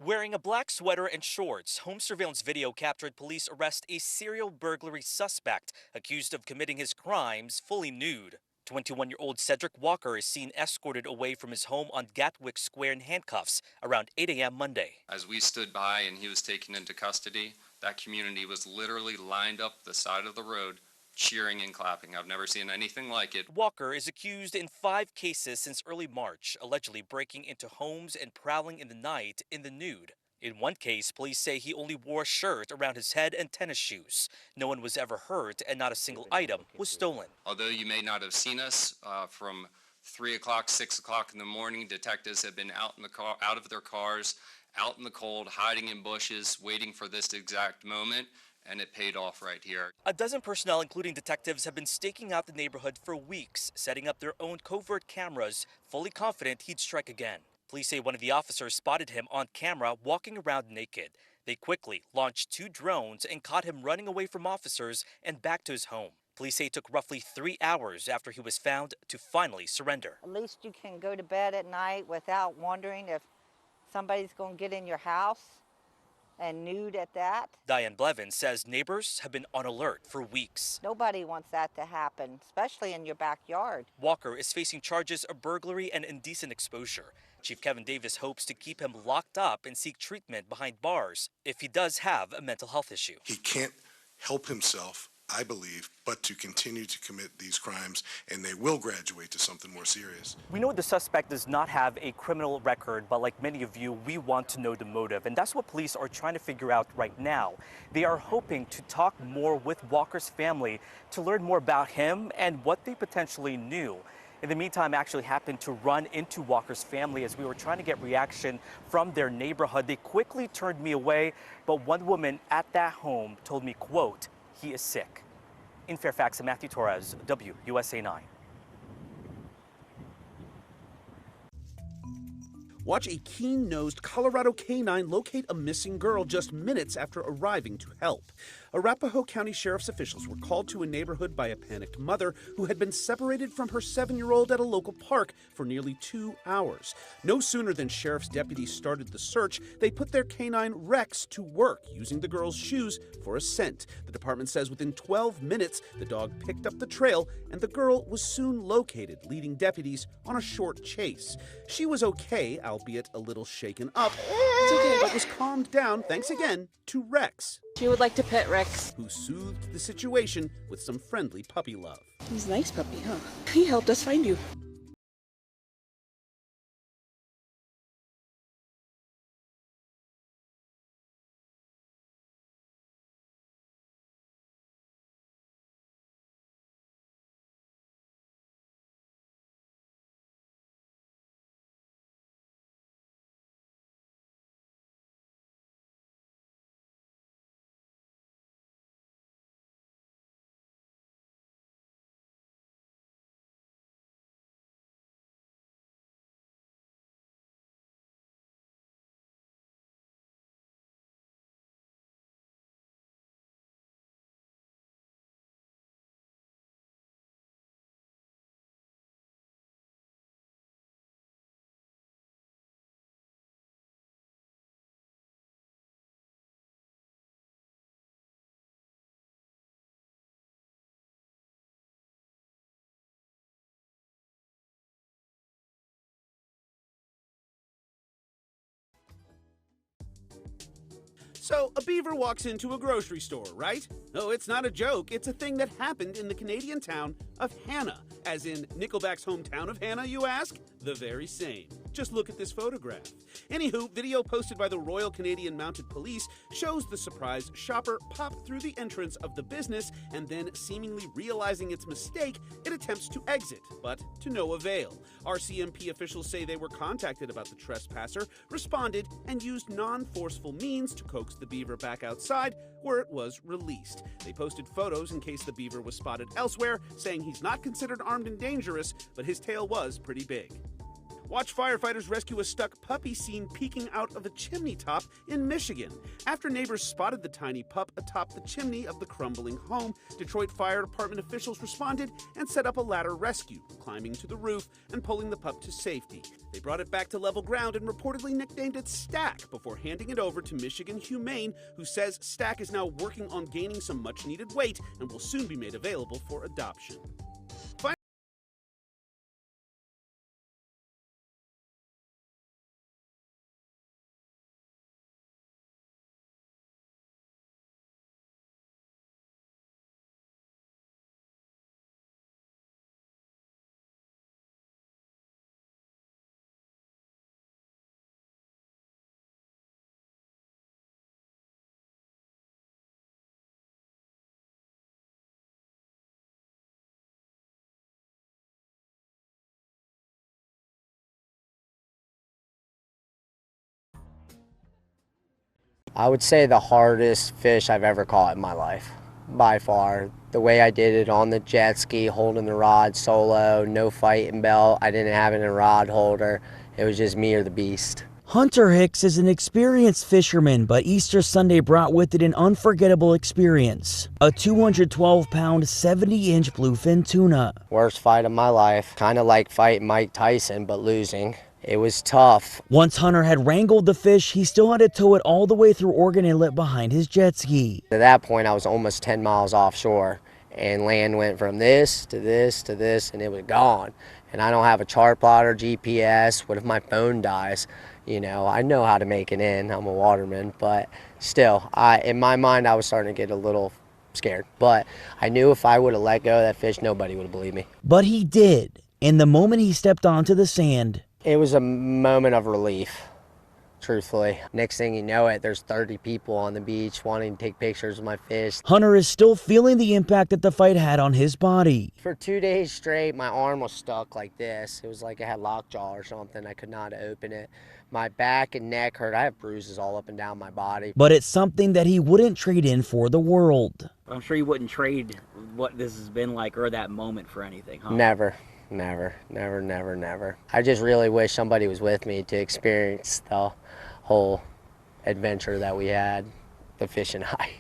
Wearing a black sweater and shorts, home surveillance video captured police arrest a serial burglary suspect accused of committing his crimes fully nude. 21-year-old Cedric Walker is seen escorted away from his home on Gatwick Square in handcuffs around 8 a.m. Monday. As we stood by and he was taken into custody, that community was literally lined up the side of the road, cheering and clapping. I've never seen anything like it. Walker is accused in 5 cases since early March, allegedly breaking into homes and prowling in the night in the nude. In one case, police say he only wore a shirt around his head and tennis shoes. No one was ever hurt and not a single item was stolen. Although you may not have seen us from 3 o'clock, 6 o'clock in the morning, detectives have been out of their cars, out in the cold, hiding in bushes, waiting for this exact moment, and it paid off right here. A dozen personnel, including detectives, have been staking out the neighborhood for weeks, setting up their own covert cameras, fully confident he'd strike again. Police say one of the officers spotted him on camera walking around naked. They quickly launched 2 drones and caught him running away from officers and back to his home. Police say it took roughly 3 hours after he was found to finally surrender. At least you can go to bed at night without wondering if somebody's going to get in your house, and nude at that. Diane Blevins says neighbors have been on alert for weeks. Nobody wants that to happen, especially in your backyard. Walker is facing charges of burglary and indecent exposure. Chief Kevin Davis hopes to keep him locked up and seek treatment behind bars if he does have a mental health issue. He can't help himself, I believe, but to continue to commit these crimes, and they will graduate to something more serious. We know the suspect does not have a criminal record, but like many of you, we want to know the motive, and that's what police are trying to figure out right now. They are hoping to talk more with Walker's family to learn more about him and what they potentially knew. In the meantime, I actually happened to run into Walker's family as we were trying to get reaction from their neighborhood. They quickly turned me away, but one woman at that home told me, quote, "He is sick." In Fairfax, I'm Matthew Torres, WUSA 9. Watch a keen-nosed Colorado canine locate a missing girl just minutes after arriving to help. Arapahoe County Sheriff's officials were called to a neighborhood by a panicked mother who had been separated from her 7-year-old at a local park for nearly 2 hours. No sooner than sheriff's deputies started the search, they put their canine Rex to work, using the girl's shoes for a scent. The department says within 12 minutes, the dog picked up the trail and the girl was soon located, leading deputies on a short chase. She was okay, albeit a little shaken up, but was calmed down thanks again to Rex. She would like to pet Rex, who soothed the situation with some friendly puppy love. He's a nice puppy, huh? He helped us find you. So, a beaver walks into a grocery store, right? No, it's not a joke. It's a thing that happened in the Canadian town of Hannah. As in Nickelback's hometown of Hannah, you ask? The very same. Just look at this photograph. Anywho, video posted by the Royal Canadian Mounted Police shows the surprised shopper pop through the entrance of the business and then, seemingly realizing its mistake, it attempts to exit, but to no avail. RCMP officials say they were contacted about the trespasser, responded, and used non-forceful means to coax the beaver back outside, where it was released. They posted photos in case the beaver was spotted elsewhere, saying he's not considered armed and dangerous, but his tail was pretty big. Watch firefighters rescue a stuck puppy seen peeking out of a chimney top in Michigan. After neighbors spotted the tiny pup atop the chimney of the crumbling home, Detroit Fire Department officials responded and set up a ladder rescue, climbing to the roof and pulling the pup to safety. They brought it back to level ground and reportedly nicknamed it Stack before handing it over to Michigan Humane, who says Stack is now working on gaining some much-needed weight and will soon be made available for adoption. I would say the hardest fish I've ever caught in my life, by far. The way I did it on the jet ski, holding the rod solo, no fighting belt. I didn't have a rod holder. It was just me or the beast. Hunter Hicks is an experienced fisherman, but Easter Sunday brought with it an unforgettable experience. A 212-pound, 70-inch bluefin tuna. Worst fight of my life. Kind of like fighting Mike Tyson, but losing. It was tough. Once Hunter had wrangled the fish, he still had to tow it all the way through Oregon Inlet behind his jet ski. At that point, I was almost 10 miles offshore, and land went from this to this to this, and it was gone. And I don't have a chart plotter, GPS. What if my phone dies? You know, I know how to make it in. I'm a waterman, but still, in my mind, I was starting to get a little scared. But I knew if I would have let go of that fish, nobody would have believed me. But he did. And the moment he stepped onto the sand, it was a moment of relief, truthfully. Next thing you know it, there's 30 people on the beach wanting to take pictures of my fish. Hunter is still feeling the impact that the fight had on his body. For 2 days straight, my arm was stuck like this. It was like I had lockjaw or something. I could not open it. My back and neck hurt. I have bruises all up and down my body. But it's something that he wouldn't trade in for the world. I'm sure you wouldn't trade what this has been like or that moment for anything, huh? Never. Never, never, never, never. I just really wish somebody was with me to experience the whole adventure that we had, the fish and I.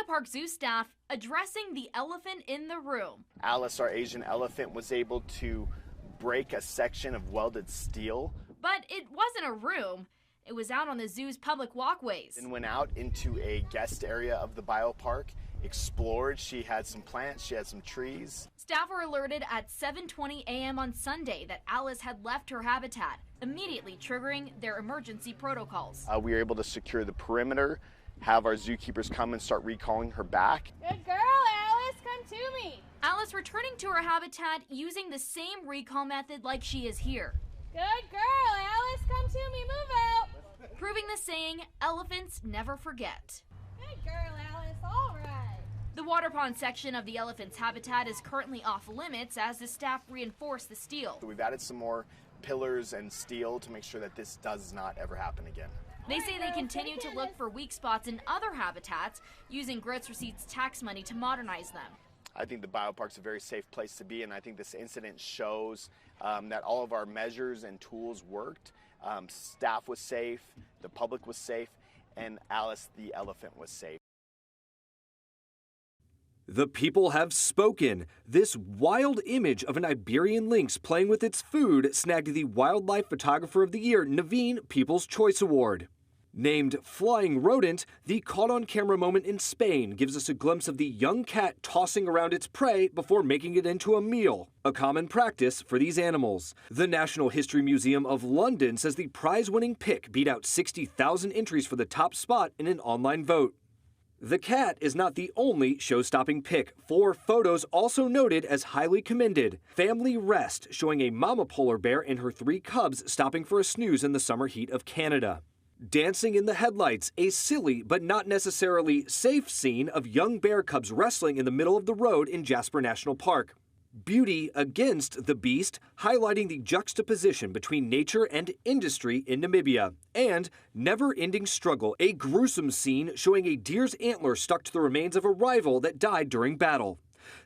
Park Zoo staff addressing the elephant in the room. Alice, our Asian elephant, was able to break a section of welded steel. But it wasn't a room. It was out on the zoo's public walkways. And went out into a guest area of the biopark, explored. She had some plants, she had some trees. Staff were alerted at 7:20 a.m. on Sunday that Alice had left her habitat, immediately triggering their emergency protocols. We were able to secure the perimeter, have our zookeepers come and start recalling her back. Good girl, Alice, come to me. Alice returning to her habitat using the same recall method like she is here. Good girl, Alice, come to me, move out. Proving the saying, elephants never forget. Good girl, Alice, all right. The water pond section of the elephant's habitat is currently off limits as the staff reinforce the steel. We've added some more pillars and steel to make sure that this does not ever happen again. They say they continue to look for weak spots in other habitats, using gross receipts tax money to modernize them. I think the biopark's a very safe place to be, and I think this incident shows that all of our measures and tools worked. Staff was safe, the public was safe, and Alice the elephant was safe. The people have spoken. This wild image of an Iberian lynx playing with its food snagged the Wildlife Photographer of the Year Naveen People's Choice Award. Named Flying Rodent, the caught-on-camera moment in Spain gives us a glimpse of the young cat tossing around its prey before making it into a meal, a common practice for these animals. The National History Museum of London says the prize-winning pic beat out 60,000 entries for the top spot in an online vote. The cat is not the only show-stopping pic. 4 photos also noted as highly commended. Family Rest, showing a mama polar bear and her 3 cubs stopping for a snooze in the summer heat of Canada. Dancing in the Headlights, a silly but not necessarily safe scene of young bear cubs wrestling in the middle of the road in Jasper National Park. Beauty Against the Beast, highlighting the juxtaposition between nature and industry in Namibia. And Never-Ending Struggle, a gruesome scene showing a deer's antler stuck to the remains of a rival that died during battle.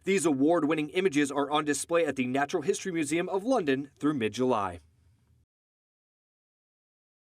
These award-winning images are on display at the Natural History Museum of London through mid-July.